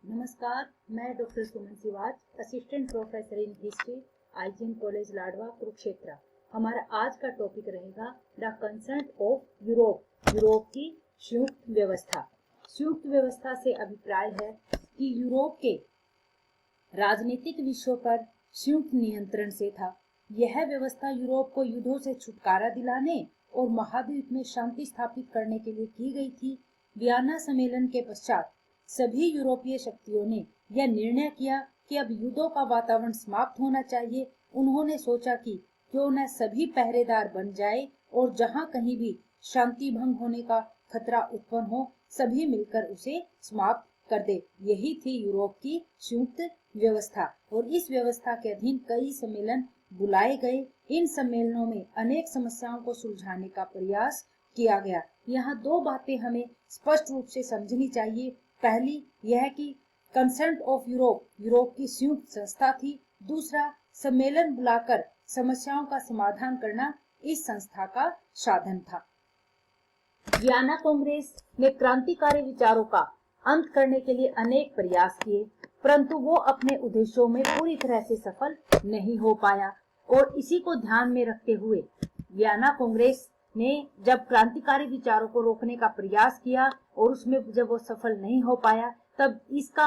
नमस्कार, मैं doctor Suman Siwach, assistant professor in history, IGN college Ladwa, Kurukshetra. हमारा आज का टॉपिक रहेगा the consent of Europe, Europe की संयुक्त व्यवस्था। संयुक्त व्यवस्था से अभिप्राय है कि यूरोप के राजनीतिक विषयों पर संयुक्त नियंत्रण से था। यह व्यवस्था यूरोप को युद्धों से छुटकारा दिलाने और महाद्वीप में शांति स्थापित करने के लिए की गई थी। वियना सम्मेलन के पश्चात सभी यूरोपीय शक्तियों ने यह निर्णय किया कि अब युद्धों का वातावरण समाप्त होना चाहिए। उन्होंने सोचा कि क्यों न सभी पहरेदार बन जाए और जहां कहीं भी शांति भंग होने का खतरा उत्पन्न हो, सभी मिलकर उसे समाप्त कर दे। यही थी यूरोप की संयुक्त व्यवस्था और इस व्यवस्था के अधीन कई सम्मेलन बुलाए गए। इन सम्मेलनों में अनेक समस्याओं को सुलझाने का प्रयास किया गया। यहाँ दो बातें हमें स्पष्ट रूप से समझनी चाहिए। पहली यह कि कंसेंट ऑफ यूरोप, यूरोप की संयुक्त संस्था थी। दूसरा, सम्मेलन बुलाकर समस्याओं का समाधान करना इस संस्था का साधन था। वियना कांग्रेस ने क्रांतिकारी विचारों का अंत करने के लिए अनेक प्रयास किए, परंतु वो अपने उद्देश्यों में पूरी तरह से सफल नहीं हो पाया। और इसी को ध्यान में रखते हुए वियना कांग्रेस ने जब क्रांतिकारी विचारों को रोकने का प्रयास किया और उसमें जब वो सफल नहीं हो पाया, तब इसका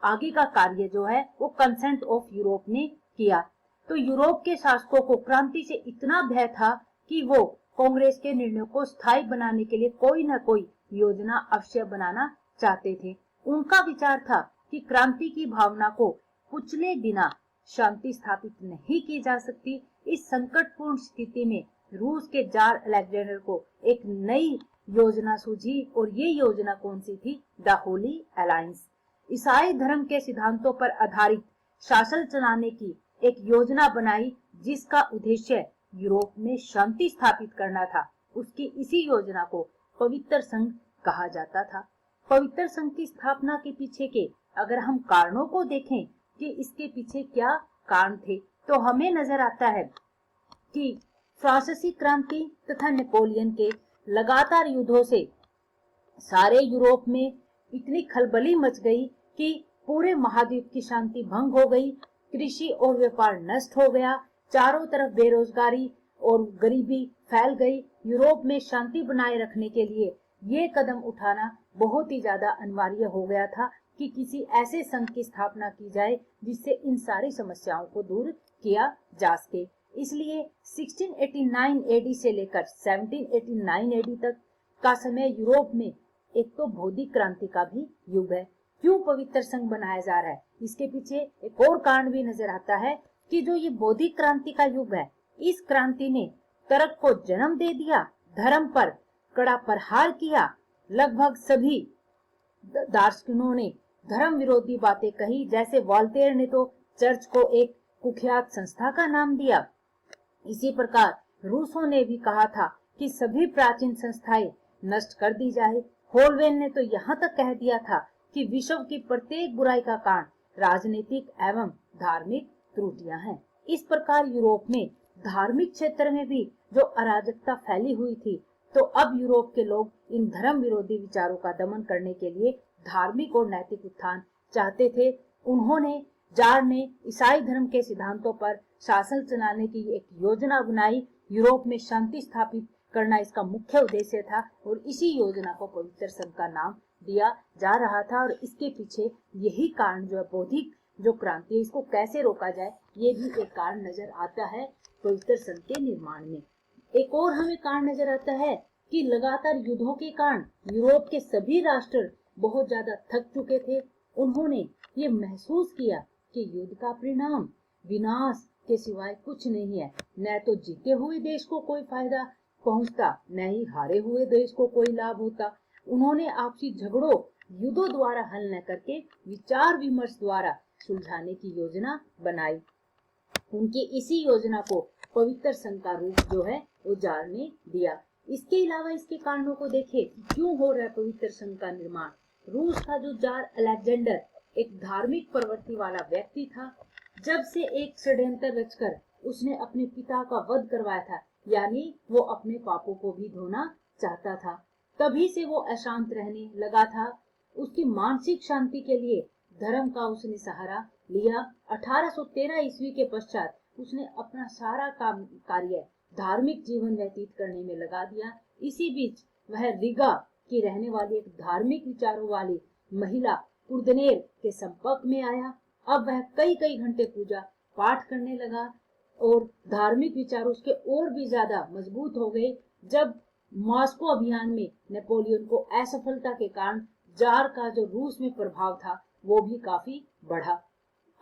आगे का कार्य जो है वो कंसेंट ऑफ यूरोप ने किया। तो यूरोप के शासकों को क्रांति से इतना भय था कि वो कांग्रेस के निर्णयों को स्थायी बनाने के लिए कोई न कोई योजना अवश्य बनाना चाहते थे। उनका विचार था कि क्रांति की भावना को कुचले बिना शांति स्थापित नहीं की जा सकती। इस संकटपूर्ण स्थिति में रूस के जार अलेक्जेंडर को एक नई योजना सूझी और ये योजना कौन सी थी? The Holi alliance. ईसाई धर्म के सिद्धांतों पर आधारित शासन चलाने की एक योजना बनाई जिसका उद्देश्य यूरोप में शांति स्थापित करना था। उसकी इसी योजना को पवित्र संघ कहा जाता था। पवित्र संघ की स्थापना के पीछे के अगर हम कारणों को देखें कि इसके पीछे क्या कारण थे, तो हमें नजर आता है कि फ्रांसीसी क्रांति तथा नेपोलियन के लगातार युद्धों से सारे यूरोप में इतनी खलबली मच गई कि पूरे महाद्वीप की शांति भंग हो गई। कृषि और व्यापार नष्ट हो गया। चारों तरफ बेरोजगारी और गरीबी फैल गई। यूरोप में शांति बनाए रखने के लिए ये कदम उठाना बहुत ही ज्यादा अनिवार्य हो गया था कि किसी ऐसे संघ की स्थापना की जाए जिससे इन सारी समस्याओं को दूर किया जा सके। इसलिए 1689 एडी से लेकर 1789 एडी तक का समय यूरोप में एक तो बौद्धिक क्रांति का भी युग है। क्यों पवित्र संघ बनाया जा रहा है? इसके पीछे एक और कारण भी नजर आता है कि जो ये बौद्धिक क्रांति का युग है, इस क्रांति ने तर्क को जन्म दे दिया, धर्म पर कड़ा प्रहार किया। लगभग सभी दार्शनिकों ने धर्म विरोधी बातें कही। जैसे वॉल्टेयर ने तो चर्च को एक कुख्यात संस्था का नाम दिया। इसी प्रकार रूसों ने भी कहा था कि सभी प्राचीन संस्थाएं नष्ट कर दी जाए। होलवेन ने तो यहाँ तक कह दिया था कि विश्व की प्रत्येक बुराई का कारण राजनीतिक एवं धार्मिक त्रुटियां हैं। इस प्रकार यूरोप में धार्मिक क्षेत्र में भी जो अराजकता फैली हुई थी, तो अब यूरोप के लोग इन धर्म विरोधी विचारों का दमन करने के लिए धार्मिक और नैतिक उत्थान चाहते थे। उन्होंने जार ने ईसाई धर्म के सिद्धांतों पर शासन चलाने की एक योजना बनाई। यूरोप में शांति स्थापित करना इसका मुख्य उद्देश्य था और इसी योजना को पवित्र संघ का नाम दिया जा रहा था। और इसके पीछे यही कारण जो है बौद्धिक जो क्रांति है, इसको कैसे रोका जाए, ये भी एक कारण नजर आता है पवित्र संघ के निर्माण में। एक और हमें कारण नजर आता है कि लगातार युद्धों के कारण यूरोप के सभी राष्ट्र बहुत ज्यादा थक चुके थे। उन्होंने ये महसूस किया कि युद्ध का परिणाम विनाश के सिवाय कुछ नहीं है। न तो जीते हुए देश को कोई फायदा पहुंचता, न ही हारे हुए देश को कोई लाभ होता। उन्होंने आपसी झगड़ों युद्धों द्वारा हल न करके विचार विमर्श द्वारा सुलझाने की योजना बनाई। उनकी इसी योजना को पवित्र संघ का रूप जो है वो जार ने दिया। इसके अलावा इसके कारणों को देखें, क्यों हो रहा है पवित्र संघ का निर्माण। रूस का जो जार अलेक्जेंडर एक धार्मिक प्रवृत्ति वाला व्यक्ति था। जब से एक षड्यंत्र रचकर उसने अपने पिता का वध करवाया था, यानी वो अपने पापों को भी धोना चाहता था, तभी से वो अशांत रहने लगा था। उसकी मानसिक शांति के लिए धर्म का उसने सहारा लिया। 1813 ईस्वी के पश्चात उसने अपना सारा कार्य धार्मिक जीवन व्यतीत करने में लगा दिया। इसी बीच वह रिगा की रहने वाली एक धार्मिक विचारों वाली महिला कुर्दनेर के संपर्क में आया। अब वह कई कई घंटे पूजा पाठ करने लगा और धार्मिक विचार उसके और भी ज्यादा मजबूत हो गए। जब मॉस्को अभियान में नेपोलियन को असफलता के कारण जार का जो रूस में प्रभाव था वो भी काफी बढ़ा।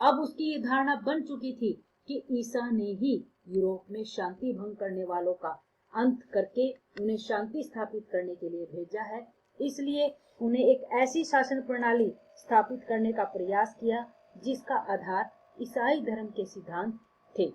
अब उसकी ये धारणा बन चुकी थी कि ईसा ने ही यूरोप में शांति भंग करने वालों का अंत करके उन्हें शांति स्थापित करने के लिए भेजा है। इसलिए उन्हें एक ऐसी शासन प्रणाली स्थापित करने का प्रयास किया जिसका आधार ईसाई धर्म के सिद्धांत थे।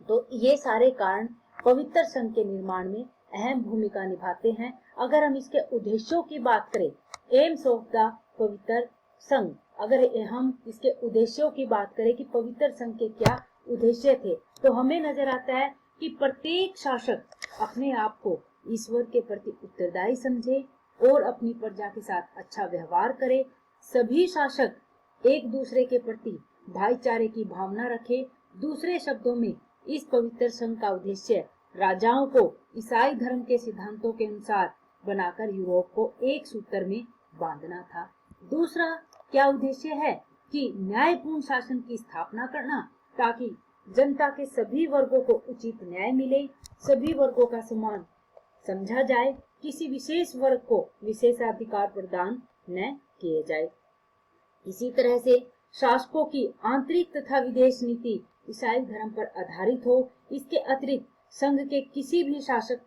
तो ये सारे कारण पवित्र संघ के निर्माण में अहम भूमिका निभाते हैं। अगर हम इसके उद्देश्यों की बात करें, एम्स ऑफ द पवित्र संघ, अगर हम इसके उद्देश्यों की बात करें कि पवित्र संघ के क्या उद्देश्य थे, तो हमें नजर आता है कि प्रत्येक शासक अपने आप को ईश्वर के प्रति उत्तरदायी समझे और अपनी प्रजा के साथ अच्छा व्यवहार करे। सभी शासक एक दूसरे के प्रति भाईचारे की भावना रखे। दूसरे शब्दों में इस पवित्र संघ का उद्देश्य राजाओं को ईसाई धर्म के सिद्धांतों के अनुसार बनाकर यूरोप को एक सूत्र में बांधना था। दूसरा क्या उद्देश्य है कि न्यायपूर्ण शासन की स्थापना करना, ताकि जनता के सभी वर्गों को उचित न्याय मिले, सभी वर्गों का समान समझा जाए, किसी विशेष वर्ग को विशेषाधिकार प्रदान न किए जाए। इसी तरह से शासकों की आंतरिक तथा विदेश नीति ईसाई धर्म पर आधारित हो। इसके अतिरिक्त संघ के किसी भी शासक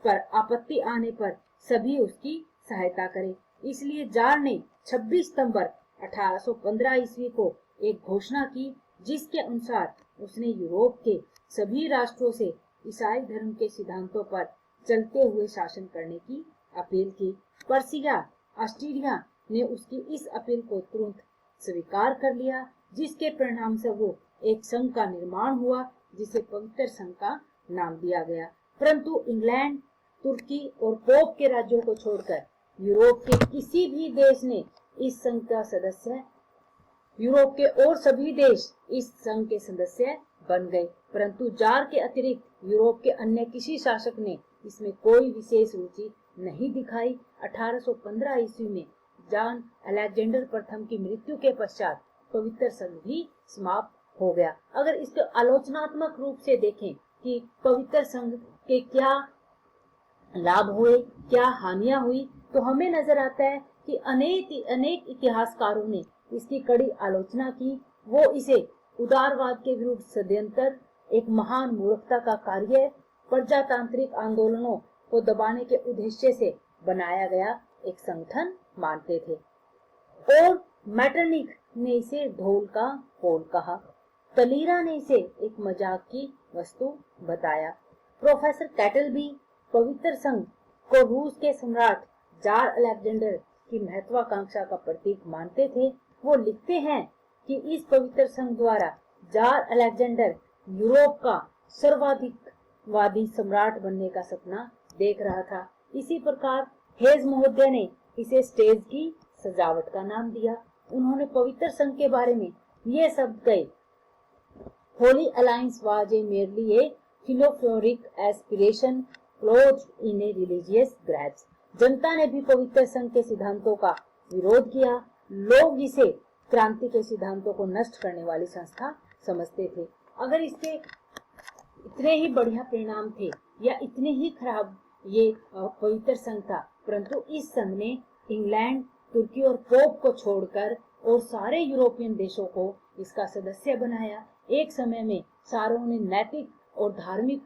पर आपत्ति आने पर सभी उसकी सहायता करें। इसलिए जार ने 26 सितंबर 1815 ईस्वी को एक घोषणा की, जिसके अनुसार उसने यूरोप के सभी राष्ट्रों से ईसाई धर्म के सिद्धांतों पर चलते हुए शासन करने की अपील की। पर्सिया ऑस्ट्रिया ने उसकी इस अपील को तुरंत स्वीकार कर लिया, जिसके परिणाम स्वरूप एक संघ का निर्माण हुआ, जिसे पवित्र संघ का नाम दिया गया। परंतु इंग्लैंड, तुर्की और पोप के राज्यों को छोड़कर यूरोप के किसी भी देश ने इस संघ का सदस्य, यूरोप के और सभी देश इस संघ के सदस्य बन गए। परंतु जार के अतिरिक्त यूरोप के अन्य किसी शासक ने इसमें कोई विशेष रुचि नहीं दिखाई। 1815 ईस्वी में जॉन अलेक्जेंडर प्रथम की मृत्यु के पश्चात पवित्र संघ भी समाप्त हो गया। अगर इसको आलोचनात्मक रूप से देखें कि पवित्र संघ के क्या लाभ हुए, क्या हानियां हुई, तो हमें नजर आता है कि अनेक इतिहासकारों ने इसकी कड़ी आलोचना की। वो इसे उदारवाद के विरुद्ध षड्यंत्र, एक महान मूर्खता का कार्य, प्रजातांत्रिक आंदोलनों को दबाने के उद्देश्य से बनाया गया एक संगठन मानते थे। और मैटरनिक ने इसे ढोल का पोल कहा। तलीरा ने इसे एक मजाक की वस्तु बताया। प्रोफेसर कैटलबी पवित्र संघ को रूस के सम्राट जार अलेक्जेंडर की महत्वाकांक्षा का प्रतीक मानते थे। वो लिखते हैं कि इस पवित्र संघ द्वारा जार अलेक्जेंडर यूरोप का सर्वाधिकवादी सम्राट बनने का सपना देख रहा था। इसी प्रकार हेज महोदय ने इसे स्टेज की सजावट का नाम दिया। उन्होंने पवित्र संघ के बारे में ये शब्द कहे, holy alliance was a merely a philosophic aspiration closed in a religious grabs. जनता ने भी पवित्र संघ के सिद्धांतों का विरोध किया। लोग इसे क्रांति के सिद्धांतों को नष्ट करने वाली संस्था समझते थे। अगर इसके इतने ही बढ़िया परिणाम थे या इतने ही खराब ये पवित्र संघ था, परंतु इस संघ ने इंग्लैंड, तुर्की और पोप को छोड़कर और सारे यूरोपियन देशों को इसका सदस्य बनाया। एक समय में सारों ने नैतिक और धार्मिक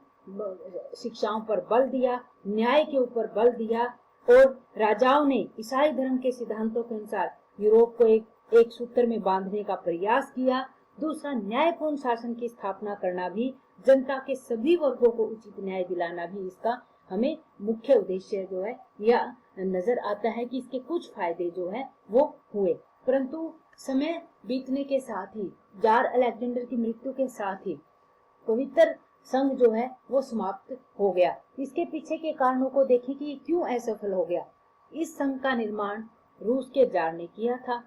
शिक्षाओं पर बल दिया, न्याय के ऊपर बल दिया, और राजाओं ने ईसाई धर्म के सिद्धांतों के अनुसार यूरोप को एक सूत्र में बांधने का प्रयास किया। दूसरा, न्यायपूर्ण शासन की स्थापना करना भी, जनता के सभी वर्गों को उचित न्याय दिलाना भी इसका हमें मुख्य उद्देश्य जो है या नजर आता है कि इसके कुछ फायदे जो है वो हुए। परंतु समय बीतने के साथ ही, जार अलेक्जेंडर की मृत्यु के साथ ही पवित्र संघ जो है वो समाप्त हो गया। इसके पीछे के कारणों को देखें कि ये क्यों असफल हो गया। इस संघ का निर्माण रूस के जार ने किया था।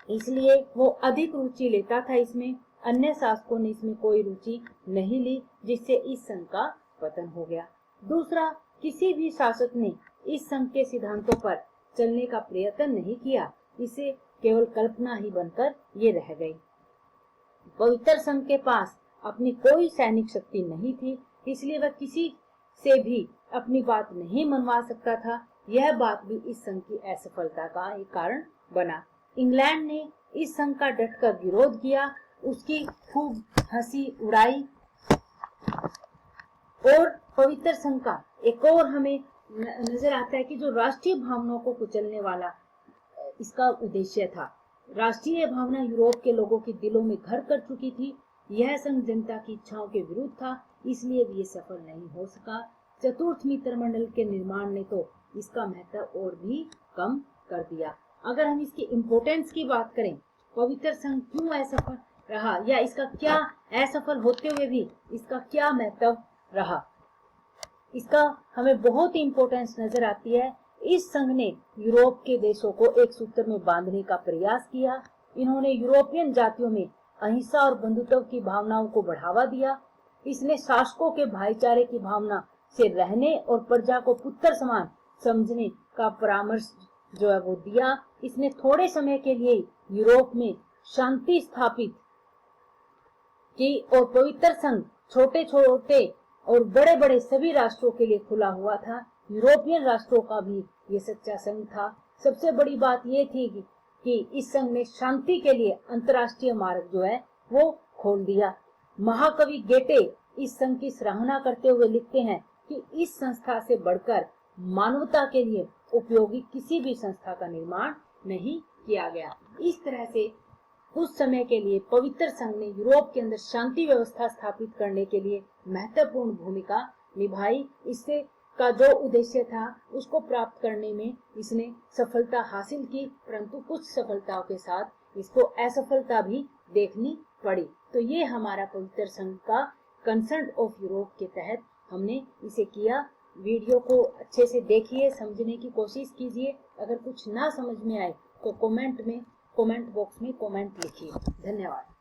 इसलिए वो अधिक रुचि लेता था इसमें। अन्य शासकों ने इसमें कोई रुचि नहीं ली, जिससे इस संघ का पतन हो गया। दूसरा, किसी भी शासक ने इस संघ के सिद्धांतों पर चलने का प्रयत्न नहीं किया, इसे केवल कल्पना ही बनकर ये रह गई। पवित्र संघ के पास अपनी कोई सैनिक शक्ति नहीं थी, इसलिए वह किसी से भी अपनी बात नहीं मनवा सकता था। यह बात भी इस संघ की असफलता का एक कारण बना। इंग्लैंड ने इस संघ का डटकर विरोध किया, उसकी खूब हंसी उड़ाई। और पवित्र संघ का एक और हमें नजर आता है कि जो राष्ट्रीय भावनाओं को कुचलने वाला इसका उद्देश्य था। राष्ट्रीय भावना यूरोप के लोगों के दिलों में घर कर चुकी थी। यह संघ जनता की इच्छाओं के विरुद्ध था, इसलिए भी ये सफल नहीं हो सका। चतुर्थ मित्र मंडल के निर्माण ने तो इसका महत्व और भी कम कर दिया। अगर हम इसकी इम्पोर्टेंस की बात करें, पवित्र संघ क्यों असफल रहा या इसका क्या असफल होते हुए भी इसका क्या महत्व रहा, इसका हमें बहुत ही इम्पोर्टेंस नजर आती है। इस संघ ने यूरोप के देशों को एक सूत्र में बांधने का प्रयास किया। इन्होंने यूरोपियन जातियों में अहिंसा और बंधुत्व की भावनाओं को बढ़ावा दिया। इसने शासकों के भाईचारे की भावना से रहने और प्रजा को पुत्र समान समझने का परामर्श जो है वो दिया। इसने थोड़े समय के लिए यूरोप में शांति स्थापित की और पवित्र संघ छोटे छोटे और बड़े बड़े सभी राष्ट्रों के लिए खुला हुआ था। यूरोपियन राष्ट्रों का भी ये सच्चा संघ था। सबसे बड़ी बात ये थी कि इस संघ ने शांति के लिए अंतर्राष्ट्रीय मार्ग जो है वो खोल दिया। महाकवि गेटे इस संघ की सराहना करते हुए लिखते हैं कि इस संस्था से बढ़कर मानवता के लिए उपयोगी किसी भी संस्था का निर्माण नहीं किया गया। इस तरह से उस समय के लिए पवित्र संघ ने यूरोप के अंदर शांति व्यवस्था स्थापित करने के लिए महत्वपूर्ण भूमिका निभाई। इससे का जो उद्देश्य था उसको प्राप्त करने में इसने सफलता हासिल की, परंतु कुछ सफलताओं के साथ इसको असफलता भी देखनी पड़ी। तो ये हमारा पवित्र संघ का कंसर्न ऑफ यूरोप के तहत हमने इसे किया। वीडियो को अच्छे से देखिए, समझने की कोशिश कीजिए। अगर कुछ ना समझ में आए तो कमेंट बॉक्स में कमेंट लिखिए। धन्यवाद।